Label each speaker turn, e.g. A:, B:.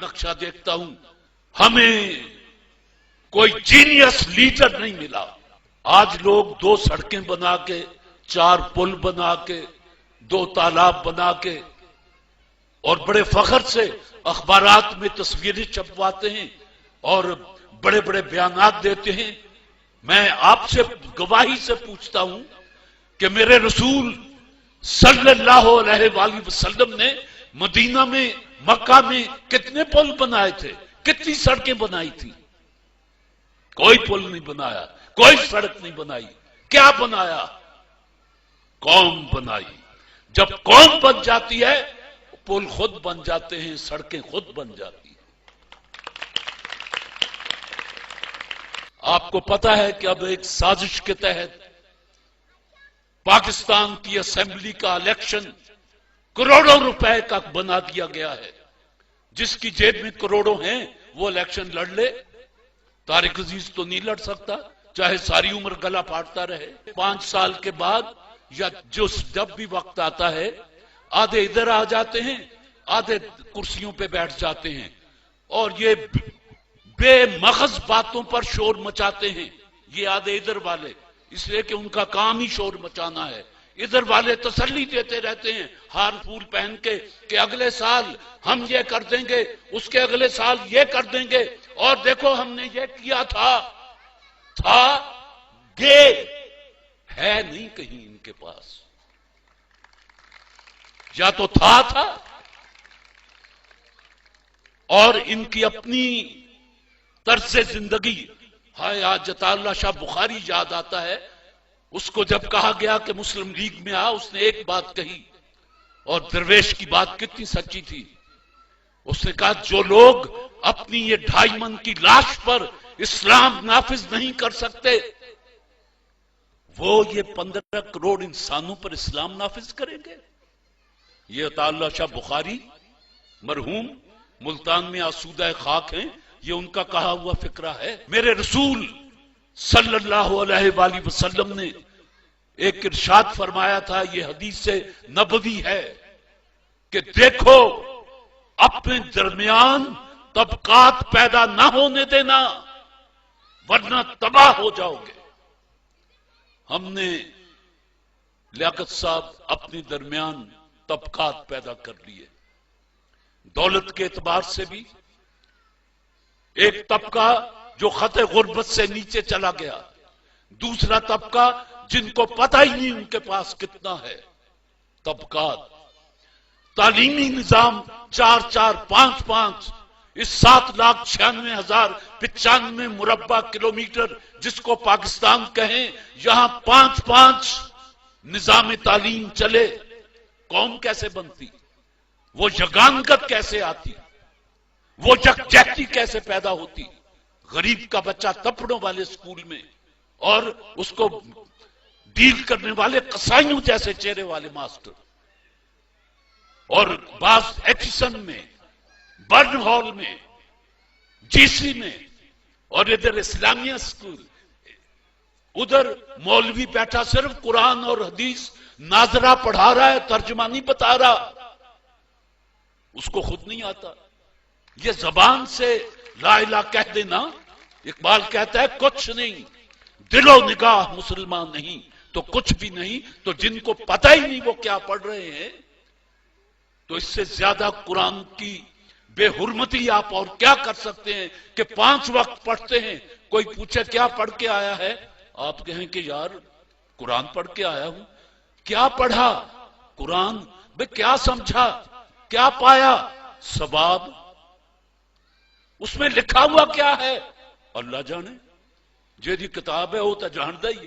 A: نقشہ دیکھتا ہوں ہمیں کوئی جینیس لیڈر نہیں ملا. آج لوگ 2 سڑکیں بنا کے، 4 پل بنا کے، 2 تالاب بنا کے اور بڑے فخر سے اخبارات میں تصویریں چھپواتے ہیں اور بڑے بڑے بیانات دیتے ہیں. میں آپ سے گواہی سے پوچھتا ہوں کہ میرے رسول صلی اللہ علیہ وآلہ وسلم نے مدینہ میں، مکہ میں کتنے پل بنائے تھے، کتنی سڑکیں بنائی تھی؟ کوئی پل نہیں بنایا، کوئی سڑک نہیں بنائی. کیا بنایا؟ قوم بنائی. جب قوم بن جاتی ہے پل خود بن جاتے ہیں، سڑکیں خود بن جاتی ہیں. آپ کو پتا ہے کہ اب ایک سازش کے تحت پاکستان کی اسمبلی کا الیکشن کروڑوں روپے کا بنا دیا گیا ہے. جس کی جیب میں کروڑوں ہیں وہ الیکشن لڑ لے. طارق عزیز تو نہیں لڑ سکتا، چاہے ساری عمر گلا پھاڑتا رہے. 5 سال کے بعد یا جب بھی وقت آتا ہے، آدھے ادھر آ جاتے ہیں، آدھے کرسیوں پہ بیٹھ جاتے ہیں اور یہ بے مغز باتوں پر شور مچاتے ہیں. یہ آدھے ادھر والے، اس لیے کہ ان کا کام ہی شور مچانا ہے. ادھر والے تسلی دیتے رہتے ہیں ہار پھول پہن کے کہ اگلے سال ہم یہ کر دیں گے، اس کے اگلے سال یہ کر دیں گے، اور دیکھو ہم نے یہ کیا تھا. گے ہے نہیں کہیں ان کے پاس. یا تو تھا اور ان کی اپنی طرز زندگی. ہائے آج عطا اللہ شاہ بخاری یاد آتا ہے. اس کو جب کہا گیا کہ مسلم لیگ میں آ، اس نے ایک بات کہی اور درویش کی بات کتنی سچی تھی. اس نے کہا جو لوگ اپنی یہ 2.5 من کی لاش پر اسلام نافذ نہیں کر سکتے، وہ یہ 15 کروڑ انسانوں پر اسلام نافذ کریں گے. یہ عطا اللہ شاہ بخاری مرحوم ملتان میں آسودہ خاک ہیں، یہ ان کا کہا ہوا فکرہ ہے. میرے رسول صلی اللہ علیہ وآلہ وسلم نے ایک ارشاد فرمایا تھا، یہ حدیث نبوی ہے کہ دیکھو اپنے درمیان طبقات پیدا نہ ہونے دینا ورنہ تباہ ہو جاؤ گے. ہم نے لیاقت صاحب اپنے درمیان طبقات پیدا کر لیے. دولت کے اعتبار سے بھی ایک طبقہ جو خط غربت سے نیچے چلا گیا، دوسرا طبقہ جن کو پتہ ہی نہیں ان کے پاس کتنا ہے. طبقات. تعلیمی نظام 4-4 5-5 اس 7,96,095 مربع کلومیٹر جس کو پاکستان کہیں، یہاں 5-5 نظام تعلیم چلے. قوم کیسے بنتی؟ وہ یگانگت کیسے آتی؟ وہ یکجہتی کیسے پیدا ہوتی؟ غریب کا بچہ تپڑوں والے اسکول میں اور اس کو ڈیل کرنے والے قصائیوں جیسے چہرے والے ماسٹر، اور بعض ایچسن میں، برن ہال میں، جی سی میں، اور ادھر اسلامیہ اسکول، ادھر مولوی بیٹھا صرف قرآن اور حدیث ناظرہ پڑھا رہا ہے، ترجمہ نہیں بتا رہا، اس کو خود نہیں آتا. یہ زبان سے لا الہ کہہ دینا. اقبال کہتا ہے کچھ نہیں دل و نگاہ مسلمان نہیں تو کچھ بھی نہیں. تو جن کو پتہ ہی نہیں وہ کیا پڑھ رہے ہیں، تو اس سے زیادہ قرآن کی بے حرمتی آپ اور کیا کر سکتے ہیں کہ 5 وقت پڑھتے ہیں. کوئی پوچھے کیا پڑھ کے آیا ہے، آپ کہیں کہ یار قرآن پڑھ کے آیا ہوں. کیا پڑھا؟ قرآن. بے کیا سمجھا، کیا پایا؟ ثواب. اس میں لکھا ہوا کیا ہے اللہ جانے. جیدی کتاب ہے وہ تو جاندا ہی ہے.